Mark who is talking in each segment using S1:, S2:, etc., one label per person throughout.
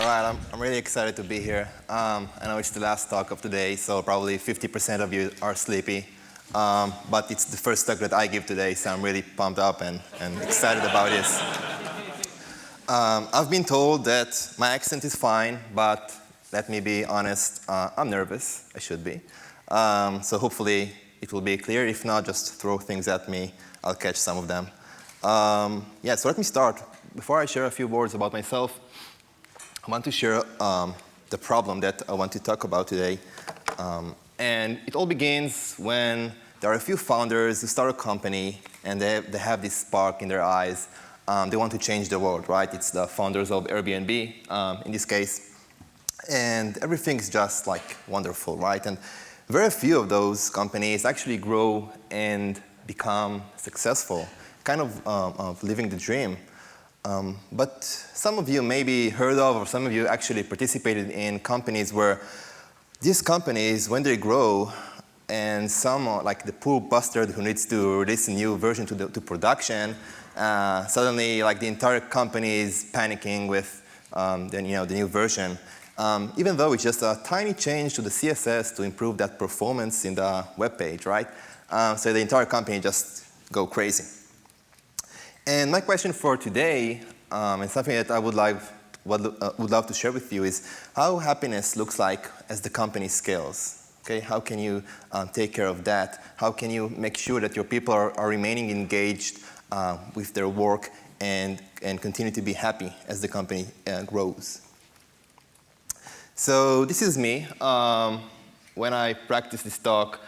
S1: All right, I'm really excited to be here. I know it's the last talk of the day, so probably 50% of you are sleepy. But it's the first talk that I give today, so I'm really pumped up and excited about this. I've been told that my accent is fine, but let me be honest, I'm nervous. I should be. So hopefully it will be clear. If not, just throw things at me. I'll catch some of them. Yeah, so let me start. Before I share a few words about myself, I want to share the problem that I want to talk about today. And it all begins when there are a few founders who start a company and they have this spark in their eyes. They want to change the world, right? It's the founders of Airbnb in this case. And everything is just like wonderful, right? And very few of those companies actually grow and become successful, kind of living the dream. But some of you maybe heard of, or some of you actually participated in companies where these companies, when they grow, and some, like the poor bastard who needs to release a new version to production, suddenly like the entire company is panicking with the new version. Even though it's just a tiny change to the CSS to improve that performance in the web page, right? So the entire company just go crazy. And my question for today, and something that I would love to share with you, is how happiness looks like as the company scales. Okay, how can you take care of that? How can you make sure that your people are remaining engaged with their work and continue to be happy as the company grows? So this is me. When I practice this talk,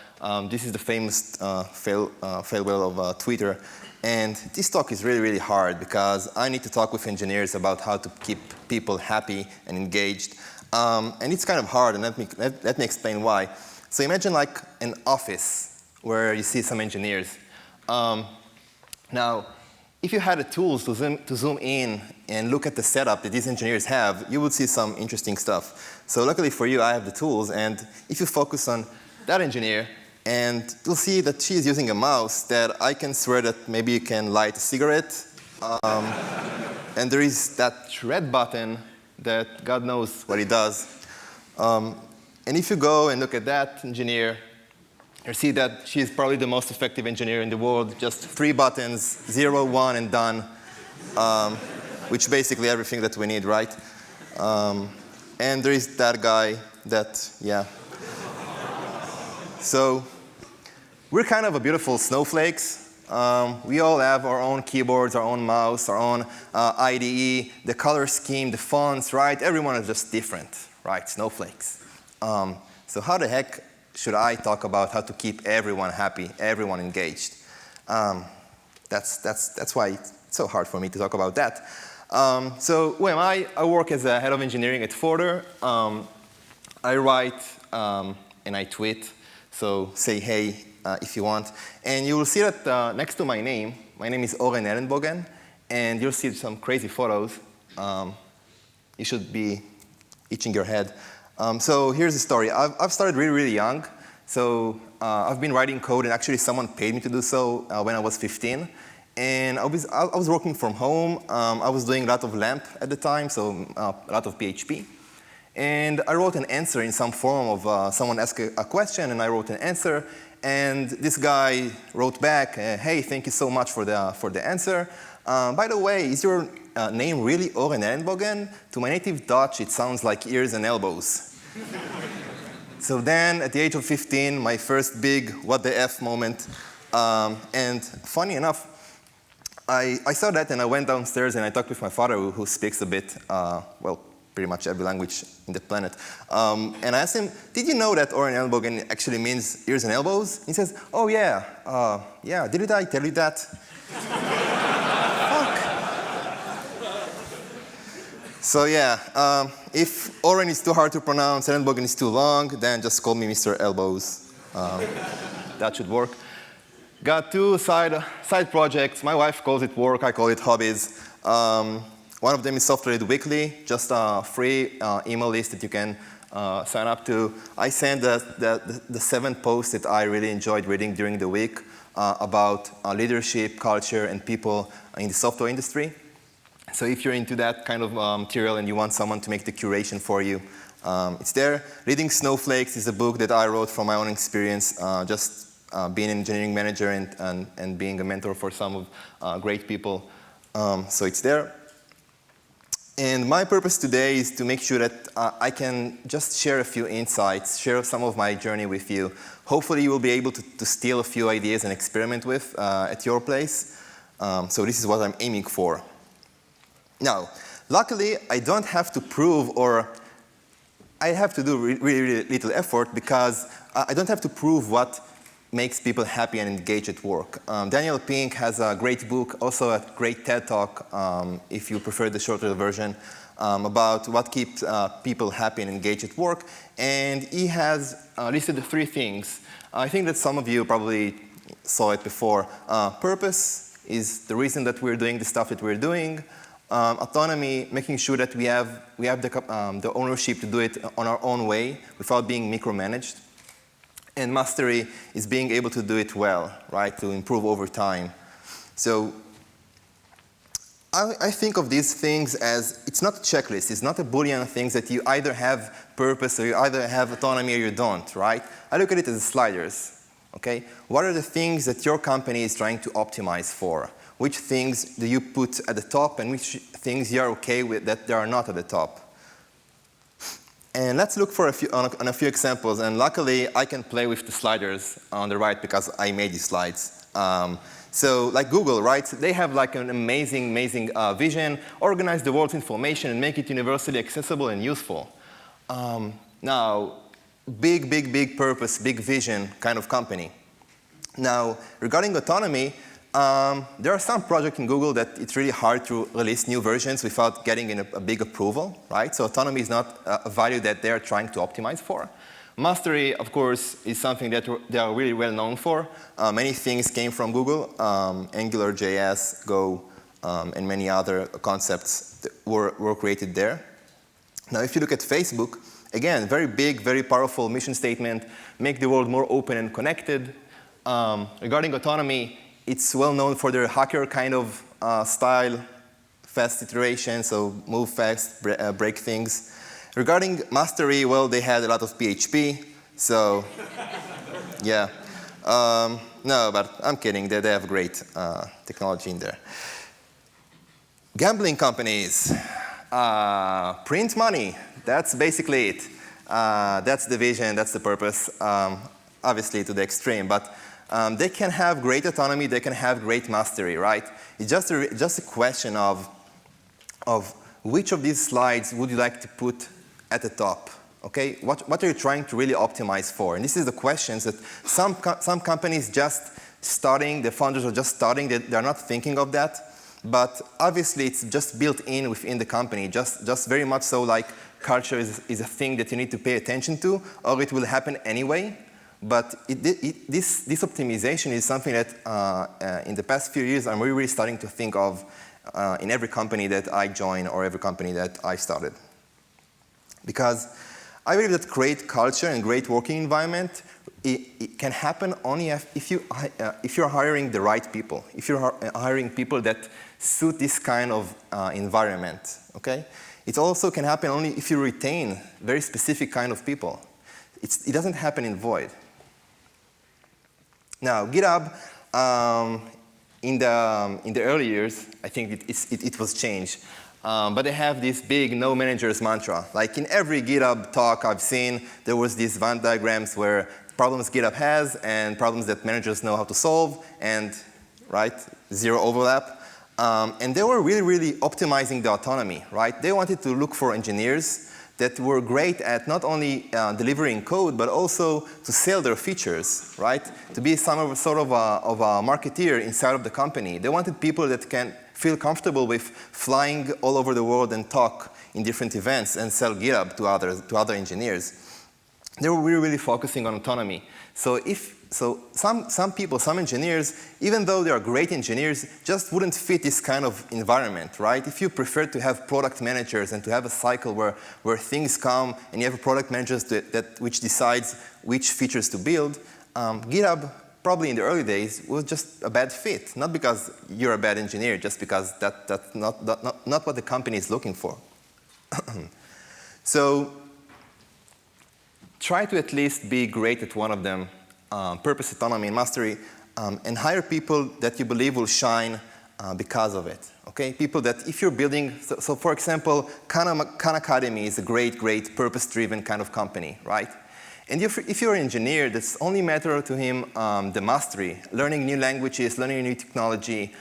S1: this is the famous farewell of Twitter. And this talk is really, really hard because I need to talk with engineers about how to keep people happy and engaged. And it's kind of hard, and let me explain why. So imagine like an office where you see some engineers. Now, if you had the tools to zoom in and look at the setup that these engineers have, you would see some interesting stuff. So luckily for you, I have the tools, and if you focus on that engineer, and you'll see that she's using a mouse that I can swear that maybe you can light a cigarette. And there is that red button that God knows what it does. And if you go and look at that engineer, you see that she's probably the most effective engineer in the world. Just 3 buttons, 0, 1, and done, which basically everything that we need, right? And there is that guy that, yeah. So we're kind of a beautiful snowflakes. We all have our own keyboards, our own mouse, our own IDE, the color scheme, the fonts, right? Everyone is just different, right? Snowflakes. So how the heck should I talk about how to keep everyone happy, everyone engaged? That's why it's so hard for me to talk about that. So who am I? I work as a head of engineering at Fodder. I write and I tweet. So say hey if you want. And you will see that next to my name is Oren Ellenbogen, and you'll see some crazy photos. You should be itching your head. So here's the story. I've started really, really young. So I've been writing code, and actually someone paid me to do so when I was 15. And I was working from home. I was doing a lot of LAMP at the time, so a lot of PHP. And I wrote an answer in some form of someone asked a question, and I wrote an answer. And this guy wrote back, hey, thank you so much for the answer. By the way, is your name really Oren Ellenbogen? To my native Dutch, it sounds like ears and elbows. So then, at the age of 15, my first big what the F moment. And funny enough, I saw that, and I went downstairs, and I talked with my father, who speaks a bit, well, pretty much every language in the planet. And I asked him, did you know that Oren Ellenbogen actually means ears and elbows? He says, oh, yeah. Yeah, didn't I tell you that? Fuck. So, yeah, if Oren is too hard to pronounce, Ellenbogen is too long, then just call me Mr. Elbows. That should work. Got 2 side projects. My wife calls it work. I call it hobbies. One of them is Software Weekly, just a free email list that you can sign up to. I send the 7 posts that I really enjoyed reading during the week about leadership, culture, and people in the software industry. So if you're into that kind of material and you want someone to make the curation for you, it's there. Reading Snowflakes is a book that I wrote from my own experience, just being an engineering manager and being a mentor for some of great people. So it's there. And my purpose today is to make sure that I can just share a few insights, share some of my journey with you. Hopefully you will be able to steal a few ideas and experiment with at your place. So this is what I'm aiming for. Now, luckily, I don't have to prove, or I have to do really little effort, because I don't have to prove what makes people happy and engaged at work. Daniel Pink has a great book, also a great TED Talk, if you prefer the shorter version, about what keeps people happy and engaged at work. And he has listed 3 things. I think that some of you probably saw it before. Purpose is the reason that we're doing the stuff that we're doing. Autonomy, making sure that we have the ownership to do it on our own way without being micromanaged. And mastery is being able to do it well, right, to improve over time. So I think of these things as, it's not a checklist, it's not a Boolean things that you either have purpose or you either have autonomy or you don't, right? I look at it as sliders, okay? What are the things that your company is trying to optimize for? Which things do you put at the top and which things you're okay with that they are not at the top? And let's look for on a few examples. And luckily, I can play with the sliders on the right because I made these slides. So like Google, right? They have like an amazing vision, organize the world's information and make it universally accessible and useful. Now, big purpose, big vision kind of company. Now, regarding autonomy, there are some projects in Google that it's really hard to release new versions without getting a big approval, right? So autonomy is not a value that they're trying to optimize for. Mastery, of course, is something that they are really well known for. Many things came from Google, Angular, JS, Go, and many other concepts that were created there. Now, if you look at Facebook, again, very big, very powerful mission statement, make the world more open and connected. Regarding autonomy, it's well known for their hacker kind of style, fast iteration, so move fast, break things. Regarding mastery, well, they had a lot of PHP, so yeah. No, but I'm kidding, they have great technology in there. Gambling companies, print money, that's basically it. That's the vision, that's the purpose, obviously to the extreme, but they can have great autonomy, they can have great mastery, right? It's just a question of which of these slides would you like to put at the top, okay? What are you trying to really optimize for? And this is the questions that some companies just starting, the founders are just starting, they're not thinking of that, but obviously it's just built in within the company, just very much so like culture is a thing that you need to pay attention to, or it will happen anyway. But this optimization is something that in the past few years I'm really starting to think of in every company that I join or every company that I started. Because I believe that great culture and great working environment, it can happen only if you're hiring the right people, if you're hiring people that suit this kind of environment, okay? It also can happen only if you retain very specific kind of people. It doesn't happen in void. Now, GitHub, in the early years, I think it was changed. But they have this big no managers mantra. Like in every GitHub talk I've seen, there was these Venn diagrams where problems GitHub has and problems that managers know how to solve, and right, zero overlap. And they were really optimizing the autonomy, right? They wanted to look for engineers that were great at not only delivering code, but also to sell their features, right? To be sort of a marketeer inside of the company. They wanted people that can feel comfortable with flying all over the world and talk in different events and sell GitHub to other engineers. They were really focusing on autonomy. So some people, some engineers, even though they are great engineers, just wouldn't fit this kind of environment, right? If you prefer to have product managers and to have a cycle where things come and you have a product manager which decides which features to build, GitHub probably in the early days, was just a bad fit. Not because you're a bad engineer, just because that's not what the company is looking for. So try to at least be great at one of them, purpose, autonomy, and mastery, and hire people that you believe will shine because of it. Okay, people that if you're building, so for example, Khan Academy is a great, purpose-driven kind of company, right? And if you're an engineer, that's only matter to him the mastery, learning new languages, learning new technology.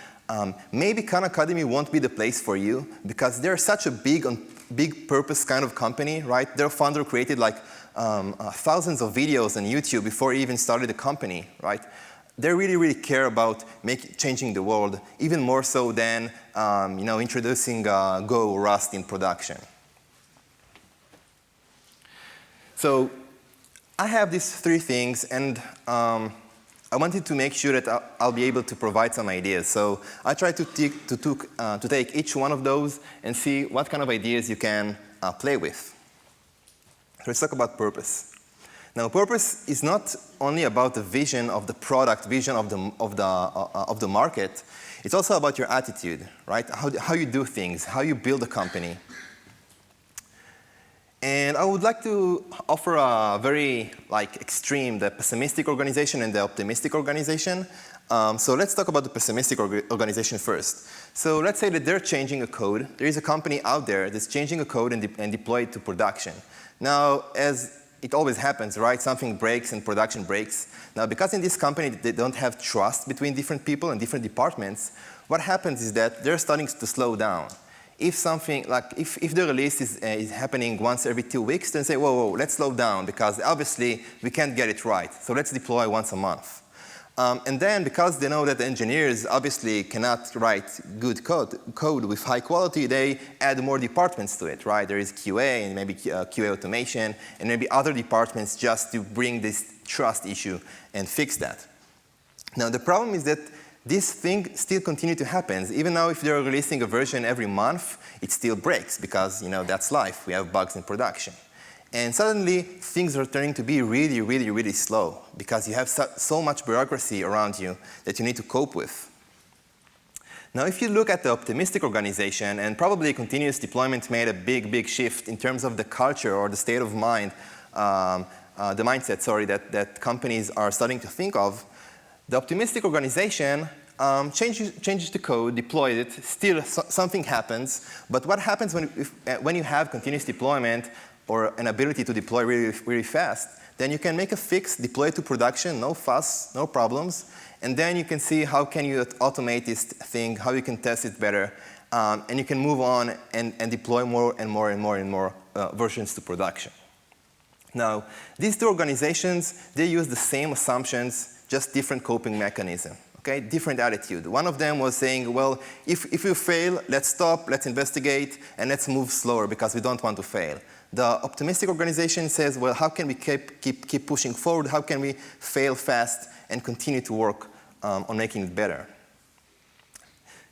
S1: Maybe Khan Academy won't be the place for you because they're such a big purpose kind of company, right? Their founder created like thousands of videos on YouTube before he even started the company, right? They really care about changing the world, even more so than introducing Go or Rust in production. So I have these 3 things, and I wanted to make sure that I'll be able to provide some ideas. So I tried to take each one of those and see what kind of ideas you can play with. So let's talk about purpose. Now, purpose is not only about the vision of the product, vision of the market. It's also about your attitude, right? How you do things, how you build a company. And I would like to offer a very extreme, the pessimistic organization and the optimistic organization. So let's talk about the pessimistic organization first. So let's say that they're changing a code. There is a company out there that's changing a code and deploy it to production. Now, as it always happens, right? Something breaks and production breaks. Now, because in this company they don't have trust between different people and different departments, what happens is that they're starting to slow down. If something if the release is happening once every 2 weeks, then say, whoa, let's slow down because obviously we can't get it right. So let's deploy once a month. And then because they know that the engineers obviously cannot write good code with high quality, they add more departments to it, right? There is QA and maybe QA automation and maybe other departments just to bring this trust issue and fix that. Now the problem is that this thing still continues to happen. Even now if they're releasing a version every month, it still breaks because that's life. We have bugs in production. And suddenly, things are turning to be really slow because you have so much bureaucracy around you that you need to cope with. Now, if you look at the optimistic organization, and probably continuous deployment made a big shift in terms of the culture or the state of mind, the mindset, that companies are starting to think of, the optimistic organization changes the code, deploys it, still something happens, but what happens when you have continuous deployment or an ability to deploy really fast, then you can make a fix, deploy it to production, no fuss, no problems, and then you can see how can you automate this thing, how you can test it better, and you can move on and deploy more and more versions to production. Now, these 2 organizations, they use the same assumptions, just different coping mechanism. Okay, different attitude. One of them was saying, well, if you fail, let's stop, let's investigate, and let's move slower because we don't want to fail. The optimistic organization says, well, how can we keep pushing forward? How can we fail fast and continue to work on making it better?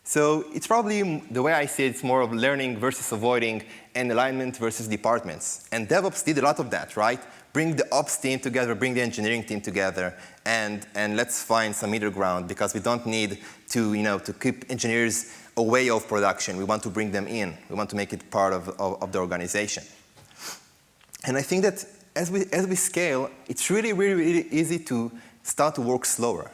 S1: So it's probably, the way I see it, it's more of learning versus avoiding and alignment versus departments. And DevOps did a lot of that, right? Bring the ops team together, bring the engineering team together, and let's find some middle ground because we don't need to keep engineers away of production. We want to bring them in. We want to make it part of the organization. And I think that as we scale, it's really easy to start to work slower,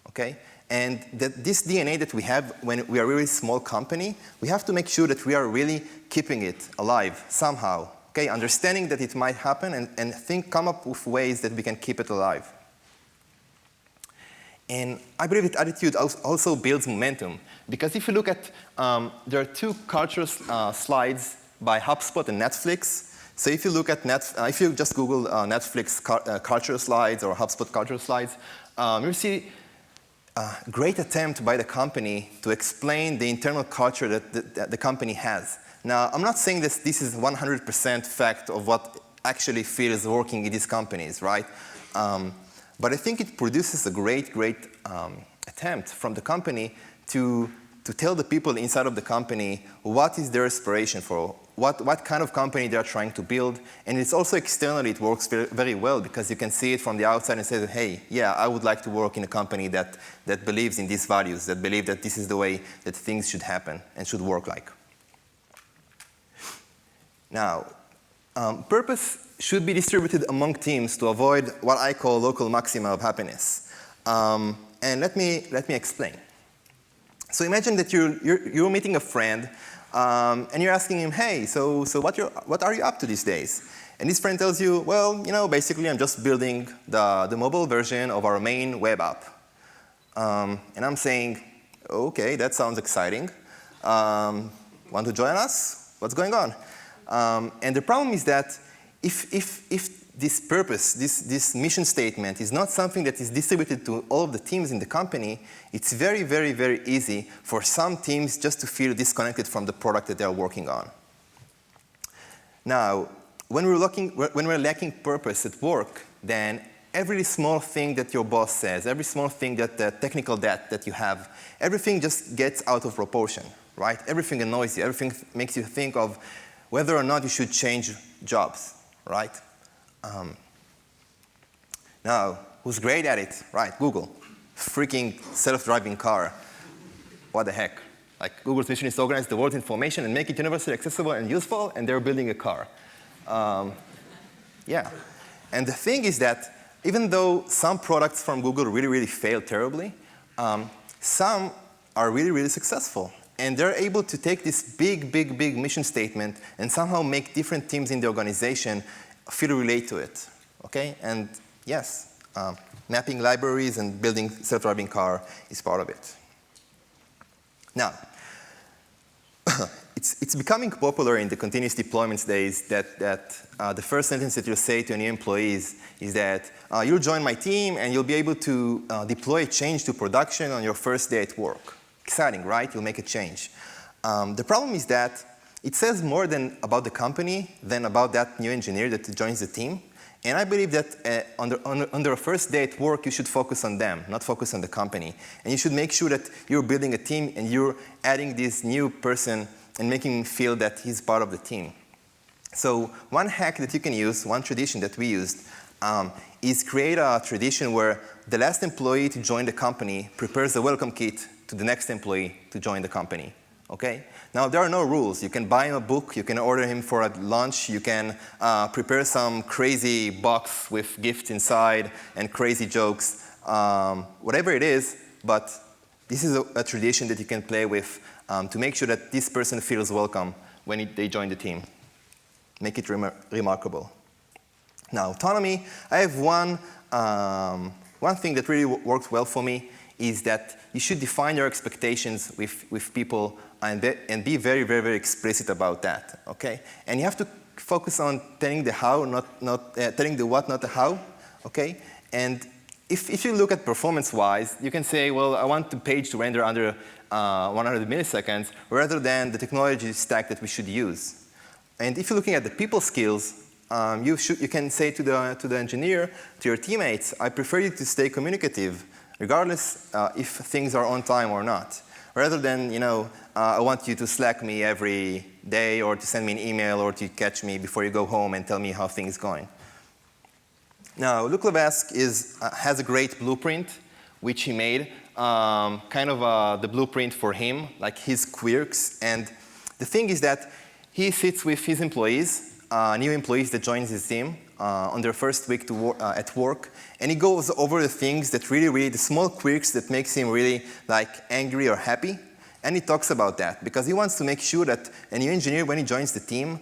S1: okay? And that this DNA that we have when we are a really small company, we have to make sure that we are really keeping it alive somehow, okay? Understanding that it might happen and come up with ways that we can keep it alive. And I believe that attitude also builds momentum. Because if you look at, there are 2 cultural slides by HubSpot and Netflix. So if you look at if you just Google Netflix cultural slides or HubSpot cultural slides, you'll see a great attempt by the company to explain the internal culture that the company has. Now, I'm not saying that this is 100% fact of what actually feels working in these companies, right? But I think it produces a great attempt from the company to to tell the people inside of the company what is their aspiration for, what kind of company they're trying to build. And it's also externally, it works very, very well because you can see it from the outside and say, that, hey, yeah, I would like to work in a company that believes in these values, that believe that this is the way that things should happen and should work like. Now, purpose should be distributed among teams to avoid what I call local maxima of happiness. And let me explain. So imagine that you're meeting a friend, and you're asking him, hey, so what are you up to these days? And this friend tells you, well, basically I'm just building the mobile version of our main web app. And I'm saying, okay, that sounds exciting. Want to join us? What's going on? And the problem is that if this purpose, this mission statement is not something that is distributed to all of the teams in the company, it's very, very, very easy for some teams just to feel disconnected from the product that they're working on. Now, when we're lacking purpose at work, then every small thing that your boss says, every small thing that technical debt that you have, everything just gets out of proportion, right? Everything annoys you. Everything makes you think of whether or not you should change jobs, right? Now, who's great at it? Right, Google. Freaking self-driving car. What the heck? Like, Google's mission is to organize the world's information and make it universally accessible and useful, and they're building a car. Yeah. And the thing is that even though some products from Google really, really fail terribly, some are really, really successful. And they're able to take this big, big, big mission statement and somehow make different teams in the organization feel relate to it, okay? And yes, mapping libraries and building self-driving car is part of it. Now, it's becoming popular in the continuous deployments days that the first sentence that you'll say to any employees is that you'll join my team and you'll be able to deploy a change to production on your first day at work. Exciting, right? You'll make a change. The problem is that it says more about the company than about that new engineer that joins the team. And I believe that under a first day at work, you should focus on them, not focus on the company. And you should make sure that you're building a team and you're adding this new person and making him feel that he's part of the team. So one hack that you can use, one tradition that we used, is create a tradition where the last employee to join the company prepares a welcome kit to the next employee to join the company, okay? Now, there are no rules. You can buy him a book, you can order him for a lunch, you can prepare some crazy box with gifts inside and crazy jokes, whatever it is, but this is a tradition that you can play with to make sure that this person feels welcome when they join the team. Make it remarkable. Now, autonomy, I have one thing that really works well for me is that you should define your expectations with people and be very, very, very explicit about that, okay? And you have to focus on telling the how, telling the what, not the how, okay? And if you look at performance-wise, you can say, well, I want the page to render under 100 milliseconds rather than the technology stack that we should use. And if you're looking at the people skills, you can say to the engineer, to your teammates, I prefer you to stay communicative, regardless if things are on time or not. Rather than, I want you to Slack me every day or to send me an email or to catch me before you go home and tell me how things are going. Now, Luke Levesque has a great blueprint, which he made, kind of the blueprint for him, like his quirks. And the thing is that he sits with his employees, new employees that join his team, on their first week at work, and he goes over the things that really, the small quirks that makes him really like angry or happy, and he talks about that because he wants to make sure that a new engineer, when he joins the team,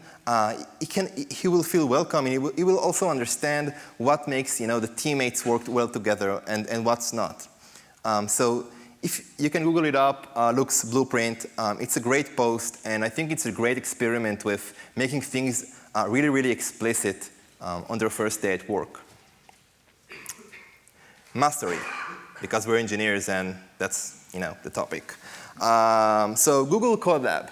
S1: he will feel welcome, and he will also understand what makes the teammates work well together and what's not. So if you can Google it up, Luke's blueprint. It's a great post, and I think it's a great experiment with making things really, really explicit on their first day at work. Mastery, because we're engineers and that's the topic. So Google Colab.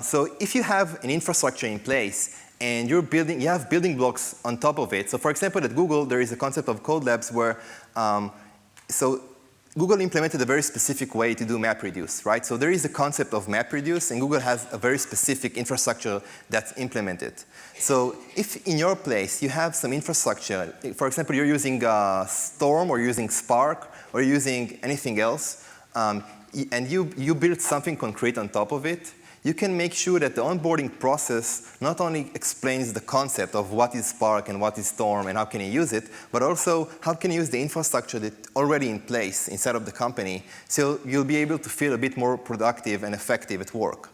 S1: So if you have an infrastructure in place and you have building blocks on top of it. So for example, at Google, there is a concept of code labs where, so Google implemented a very specific way to do MapReduce, right? So there is a concept of MapReduce, and Google has a very specific infrastructure that's implemented. So if in your place you have some infrastructure, for example, you're using Storm or using Spark or using anything else, and you build something concrete on top of it, you can make sure that the onboarding process not only explains the concept of what is Spark and what is Storm and how can you use it, but also how can you use the infrastructure that's already in place inside of the company, so you'll be able to feel a bit more productive and effective at work.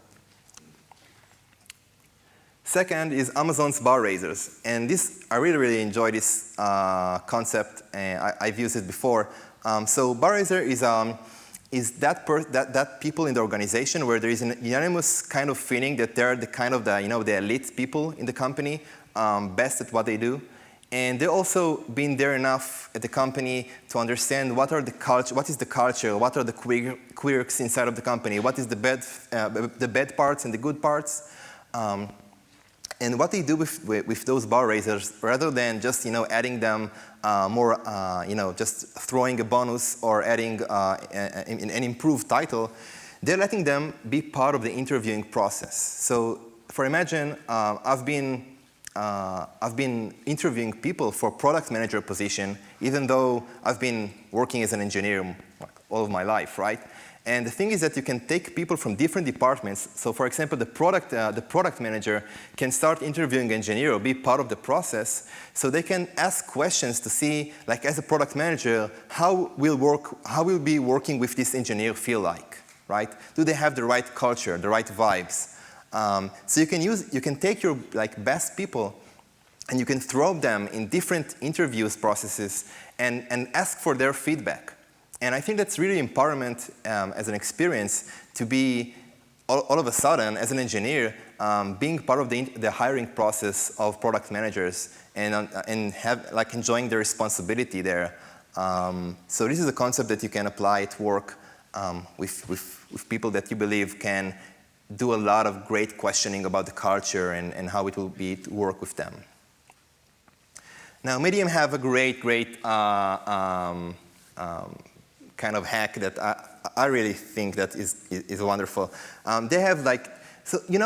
S1: Second is Amazon's bar raisers. And this, I really, really enjoy this concept, and I've used it before. So bar raiser is that people in the organization where there is an unanimous kind of feeling that they're the kind of the elite people in the company, best at what they do. And they've also been there enough at the company to understand what is the culture, what are the quirks inside of the company, what is the bad parts and the good parts. And what they do with those bar raisers, rather than just adding them more, just throwing a bonus or adding an improved title, they're letting them be part of the interviewing process. So, for imagine, I've been interviewing people for product manager position, even though I've been working as an engineer all of my life, right? And the thing is that you can take people from different departments. So for example, the product manager can start interviewing engineer or be part of the process, so they can ask questions to see, like as a product manager, how will be working with this engineer feel like, right? Do they have the right culture, the right vibes? So you can take your best people and you can throw them in different interviews processes and ask for their feedback. And I think that's really empowerment as an experience to be, all of a sudden, as an engineer, being part of the hiring process of product managers and have enjoying the responsibility there. So this is a concept that you can apply at work with people that you believe can do a lot of great questioning about the culture and how it will be to work with them. Now, Medium have a great kind of hack that I really think that is wonderful. They have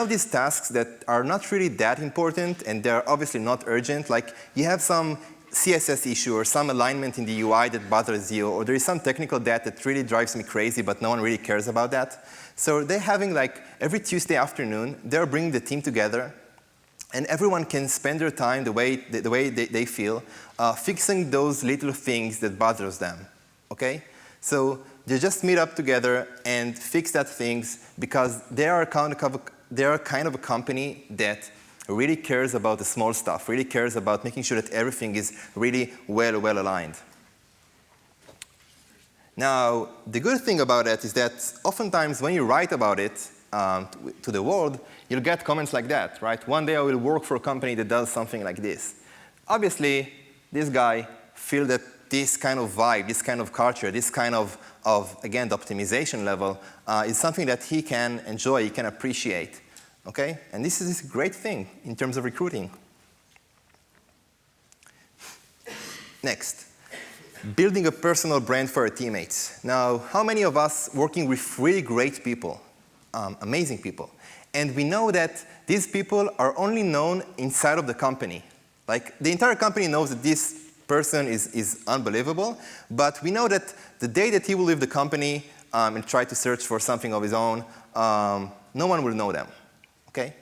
S1: these tasks that are not really that important and they're obviously not urgent. Like you have some CSS issue or some alignment in the UI that bothers you, or there is some technical debt that really drives me crazy, but no one really cares about that. So they're having every Tuesday afternoon, they're bringing the team together, and everyone can spend their time the way they feel, fixing those little things that bothers them. Okay? So they just meet up together and fix that things because they are kind of a company that really cares about the small stuff, really cares about making sure that everything is really well aligned. Now, the good thing about it is that oftentimes when you write about it to the world, you'll get comments like that, right? One day I will work for a company that does something like this. Obviously, this guy feels that this kind of vibe, this kind of culture, this kind of again, the optimization level is something that he can enjoy, he can appreciate, okay? And this is a great thing in terms of recruiting. Next, building a personal brand for our teammates. Now, how many of us working with really great people, amazing people, and we know that these people are only known inside of the company. Like, the entire company knows that this person is unbelievable, but we know that the day that he will leave the company and try to search for something of his own, no one will know them, okay?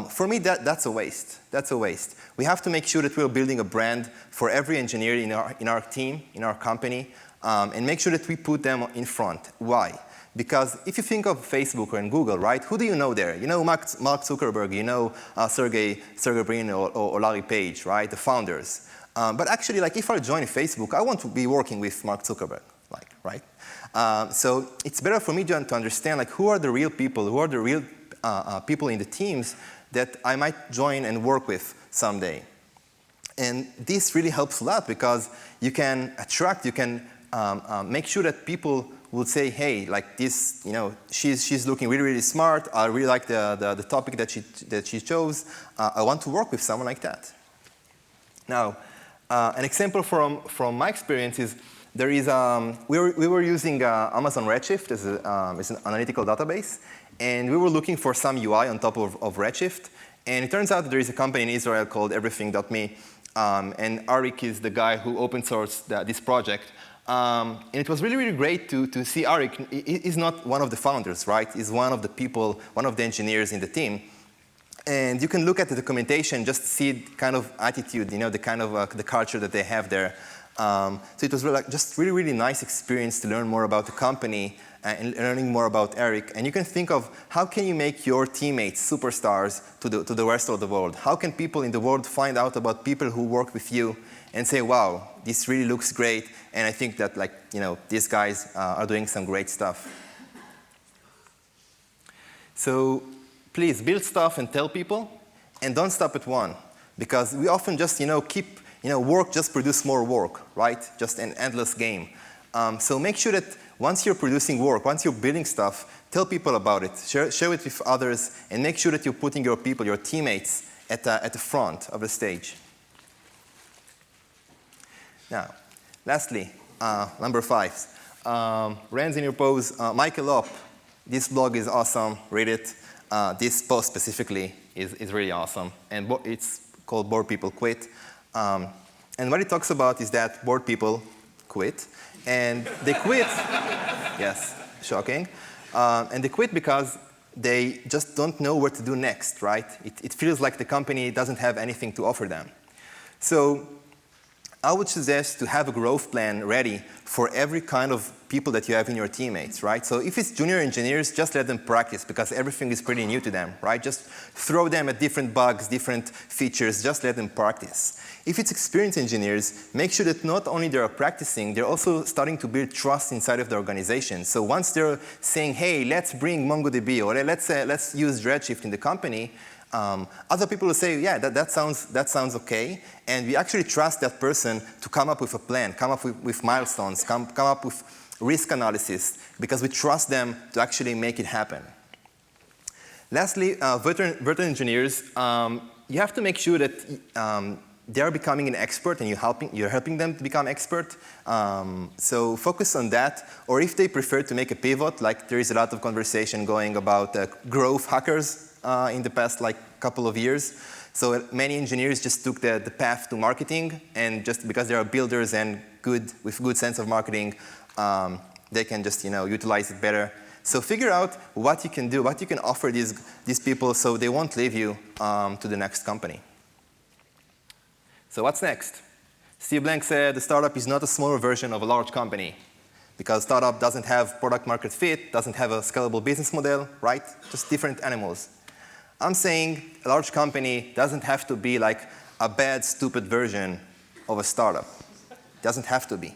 S1: For me, that's a waste. That's a waste. We have to make sure that we're building a brand for every engineer in our team, in our company, and make sure that we put them in front. Why? Because if you think of Facebook or Google, right, who do you know there? You know Mark Zuckerberg, you know Sergey Brin or Larry Page, right, the founders. But actually, if I join Facebook, I want to be working with Mark Zuckerberg, right? So it's better for me to understand who are the real people, who are the real people in the teams that I might join and work with someday. And this really helps a lot because you can attract, you can make sure that people will say, hey, this, she's looking really, really smart. I really like the topic that she chose. I want to work with someone like that. Now, an example from my experience is There is, we were using Amazon Redshift as an analytical database, and we were looking for some UI on top of Redshift. And it turns out that there is a company in Israel called Everything.me, and Arik is the guy who open sourced this project. And it was really, really great to see Arik. He's not one of the founders, right? He's one of the people, one of the engineers in the team. And you can look at the documentation, just see the kind of attitude, the kind of the culture that they have there. So it was really, just really, really nice experience to learn more about the company and learning more about Arik. And you can think of how can you make your teammates superstars to the rest of the world? How can people in the world find out about people who work with you and say, wow, this really looks great, and I think that these guys are doing some great stuff. So please build stuff and tell people, and don't stop at one, because we often just keep work just produce more work, right? Just an endless game. So make sure that once you're producing work, once you're building stuff, tell people about it, share it with others, and make sure that you're putting your people, your teammates, at the front of the stage. Now, lastly, number 5. Rands in your pose. Michael Opp, this blog is awesome. Read it. This post specifically is really awesome. And it's called Bored People Quit. And what it talks about is that bored people quit. And they quit. Yes, shocking. And they quit because they just don't know what to do next, right? It feels like the company doesn't have anything to offer them. So I would suggest to have a growth plan ready for every kind of people that you have in your teammates, right? So if it's junior engineers, just let them practice because everything is pretty new to them, right? Just throw them at different bugs, different features, just let them practice. If it's experienced engineers, make sure that not only they're practicing, they're also starting to build trust inside of the organization. So once they're saying, hey, let's bring MongoDB, or let's use Redshift in the company, other people will say, yeah, that sounds okay, and we actually trust that person to come up with a plan, come up with milestones, come up with risk analysis, because we trust them to actually make it happen. Lastly, veteran engineers, you have to make sure that they are becoming an expert and you're helping them to become expert. So focus on that, or if they prefer to make a pivot, like there is a lot of conversation going about growth hackers in the past couple of years. So many engineers just took the path to marketing, and just because they are builders and with good sense of marketing, they can just utilize it better. So figure out what you can do, what you can offer these people so they won't leave you to the next company. So what's next? Steve Blank said the startup is not a smaller version of a large company, because startup doesn't have product market fit, doesn't have a scalable business model, right? Just different animals. I'm saying a large company doesn't have to be like a bad, stupid version of a startup. It doesn't have to be.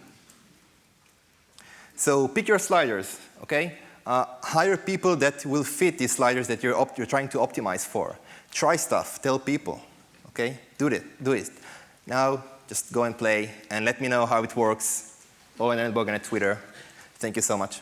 S1: So pick your sliders, okay? Hire people that will fit these sliders that you're trying to optimize for. Try stuff, tell people, okay? Do it. Now, just go and play, and let me know how it works. Oren Ellenbogen at Twitter. Thank you so much.